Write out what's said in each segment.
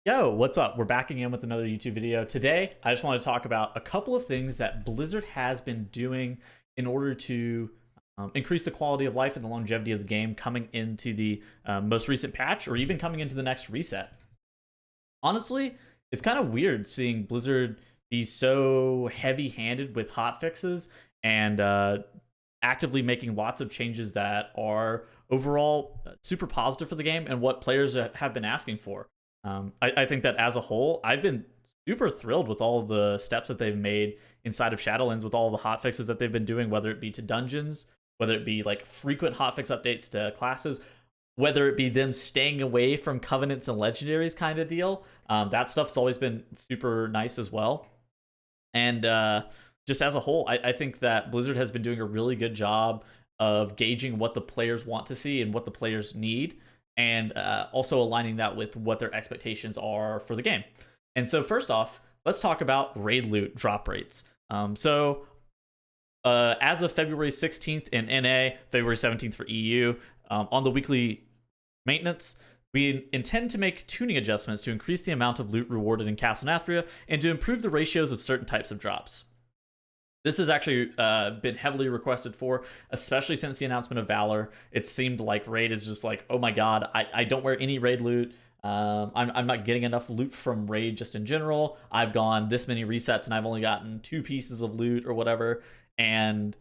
Yo, what's up? We're back again with another YouTube video. Today, I just want to talk about a couple of things that Blizzard has been doing in order to increase the quality of life and the longevity of the game coming into the most recent patch or even coming into the next reset. Honestly, it's kind of weird seeing Blizzard be so heavy-handed with hotfixes and actively making lots of changes that are overall super positive for the game and what players have been asking for. I think that as a whole, I've been super thrilled with all of the steps that they've made inside of Shadowlands with all the hotfixes that they've been doing, whether it be to dungeons, whether it be like frequent hotfix updates to classes, whether it be them staying away from covenants and legendaries kind of deal. That stuff's always been super nice as well. And just as a whole, I think that Blizzard has been doing a really good job of gauging what the players want to see and what the players need, and also aligning that with what their expectations are for the game. And so first off, let's talk about raid loot drop rates. As of February 16th in NA, February 17th for EU, on the weekly maintenance, we intend to make tuning adjustments to increase the amount of loot rewarded in Castle Nathria and to improve the ratios of certain types of drops. This has actually been heavily requested for, especially since the announcement of Valor. It seemed like Raid is just like, oh my god, I don't wear any Raid loot. I'm not getting enough loot from Raid just in general. I've gone this many resets and I've only gotten 2 pieces of loot or whatever. And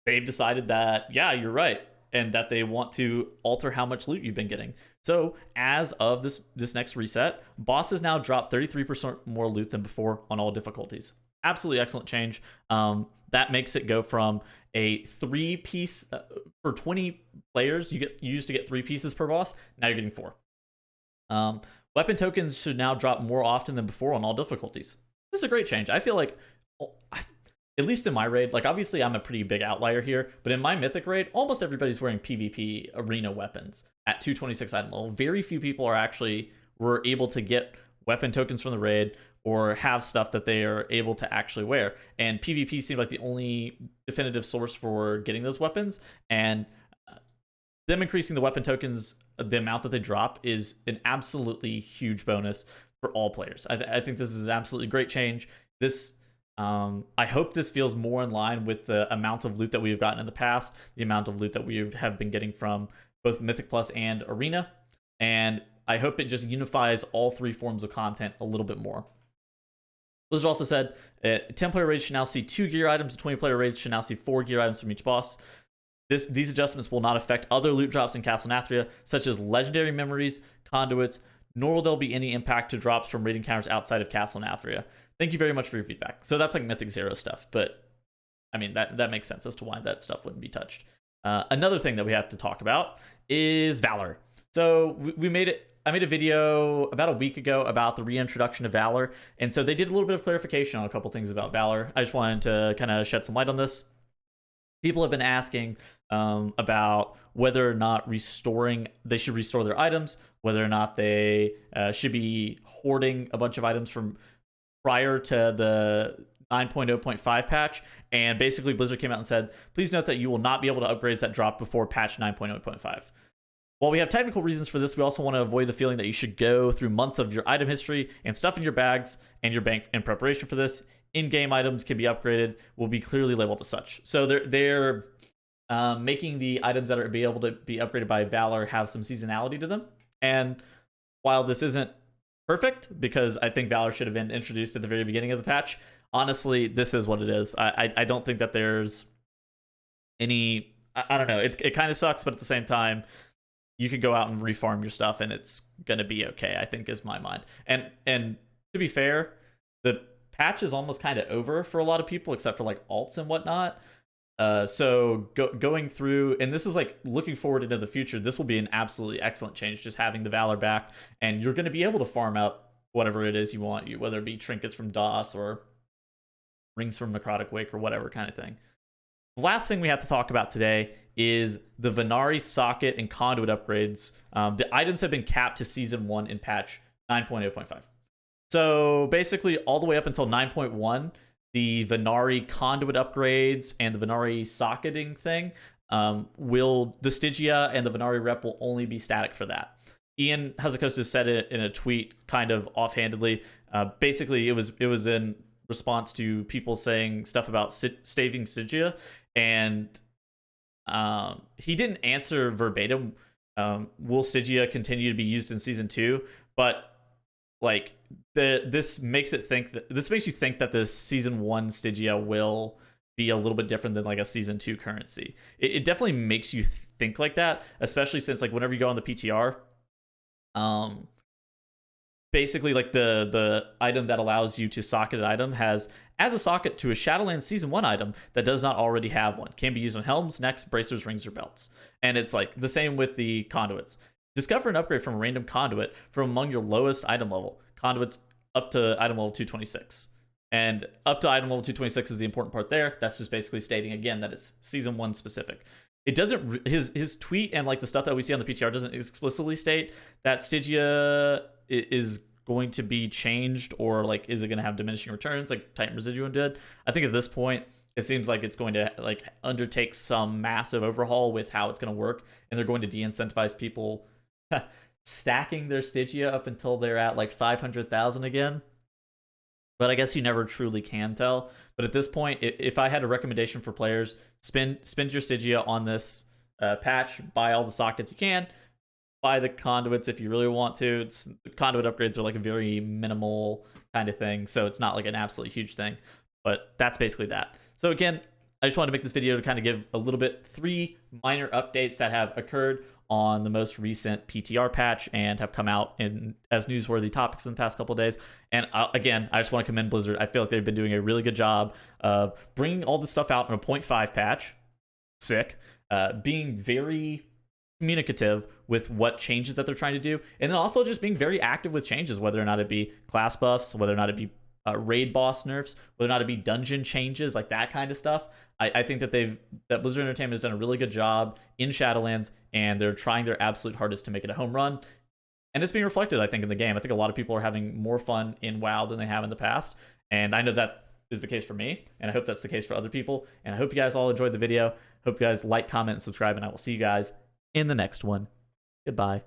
they've decided that, yeah, you're right. And that they want to alter how much loot you've been getting. So as of this next reset, bosses now drop 33% more loot than before on all difficulties. Absolutely excellent change. That makes it go from a 3-piece for 20 players. You used to get 3 pieces per boss. Now you're getting 4. Weapon tokens should now drop more often than before on all difficulties. This is a great change. I feel like, at least in my raid, like obviously I'm a pretty big outlier here, but in my mythic raid, almost everybody's wearing PvP arena weapons at 226 item level. Very few people were able to get weapon tokens from the raid or have stuff that they are able to actually wear. And PvP seemed like the only definitive source for getting those weapons. And them increasing the weapon tokens, the amount that they drop, is an absolutely huge bonus for all players. I think this is an absolutely great change. I hope this feels more in line with the amount of loot that we've gotten in the past, the amount of loot that we have been getting from both Mythic Plus and Arena. And I hope it just unifies all 3 forms of content a little bit more. Blizzard also said 10-player raids should now see 2 gear items, 20-player raids should now see 4 gear items from each boss. These adjustments will not affect other loot drops in Castle Nathria, such as legendary memories, conduits, nor will there be any impact to drops from raid encounters outside of Castle Nathria. Thank you very much for your feedback. So that's like Mythic Zero stuff, but I mean, that makes sense as to why that stuff wouldn't be touched. Another thing that we have to talk about is Valor. So I made a video about a week ago about the reintroduction of Valor, and so they did a little bit of clarification on a couple things about Valor. I just wanted to kind of shed some light on this. People have been asking about whether or not they should restore their items, whether or not they should be hoarding a bunch of items from prior to the 9.0.5 patch. And basically Blizzard came out and said, please note that you will not be able to upgrade that drop before patch 9.0.5. While we have technical reasons for this, we also want to avoid the feeling that you should go through months of your item history and stuff in your bags and your bank in preparation for this. In-game items can be upgraded, will be clearly labeled as such. So they're making the items that are able to be upgraded by Valor have some seasonality to them. And while this isn't perfect, because I think Valor should have been introduced at the very beginning of the patch, honestly, this is what it is. I don't think that there's any... I don't know. It kind of sucks, but at the same time, you can go out and refarm your stuff and it's going to be okay, I think, is my mind. And to be fair, the patch is almost kind of over for a lot of people, except for like alts and whatnot. So going through, and this is like looking forward into the future, this will be an absolutely excellent change, just having the Valor back, and you're going to be able to farm out whatever it is you want, whether it be trinkets from DOS or rings from Necrotic Wake or whatever kind of thing. The last thing we have to talk about today is the Venari socket and conduit upgrades. The items have been capped to Season 1 in patch 9.0.5. So basically, all the way up until 9.1, the Venari conduit upgrades and the Venari socketing thing the Stygia and the Venari rep will only be static for that. Ian Hazukosis said it in a tweet, kind of offhandedly. Basically, it was in response to people saying stuff about staving Stygia, and he didn't answer verbatim. Will Stygia continue to be used in season 2? But like this makes you think that this season 1 Stygia will be a little bit different than like a season 2 currency. It definitely makes you think like that, especially since like whenever you go on the PTR, basically like the item that allows you to socket an item has as a socket to a Shadowlands season 1 item that does not already have one. Can be used on helms, necks, bracers, rings, or belts. And it's like the same with the conduits. Discover an upgrade from a random conduit from among your lowest item level. Conduits up to item level 226. And up to item level 226 is the important part there. That's just basically stating again that it's season 1 specific. It doesn't, his tweet and like the stuff that we see on the PTR doesn't explicitly state that Stygia is going to be changed, or like is it going to have diminishing returns like Titan Residuum did. I think at this point it seems like it's going to like undertake some massive overhaul with how it's going to work, and they're going to de-incentivize people stacking their Stygia up until they're at like 500,000 again. But I guess you never truly can tell. But at this point, if I had a recommendation for players, spend your Stygia on this patch, buy all the sockets you can, buy the conduits if you really want to. Conduit upgrades are like a very minimal kind of thing, so it's not like an absolutely huge thing. But that's basically that. So again, I just wanted to make this video to kind of give a little bit 3 minor updates that have occurred on the most recent PTR patch and have come out in as newsworthy topics in the past couple of days. And again, I just want to commend Blizzard. I feel like they've been doing a really good job of bringing all this stuff out in a 0.5 patch. Sick. Being very communicative with what changes that they're trying to do, and then also just being very active with changes, whether or not it be class buffs, whether or not it be raid boss nerfs, whether or not it be dungeon changes, like that kind of stuff. I think that Blizzard Entertainment has done a really good job in Shadowlands, and they're trying their absolute hardest to make it a home run. And it's being reflected, I think, in the game. I think a lot of people are having more fun in WoW than they have in the past. And I know that is the case for me, and I hope that's the case for other people. And I hope you guys all enjoyed the video. Hope you guys like, comment, and subscribe, and I will see you guys in the next one. Goodbye.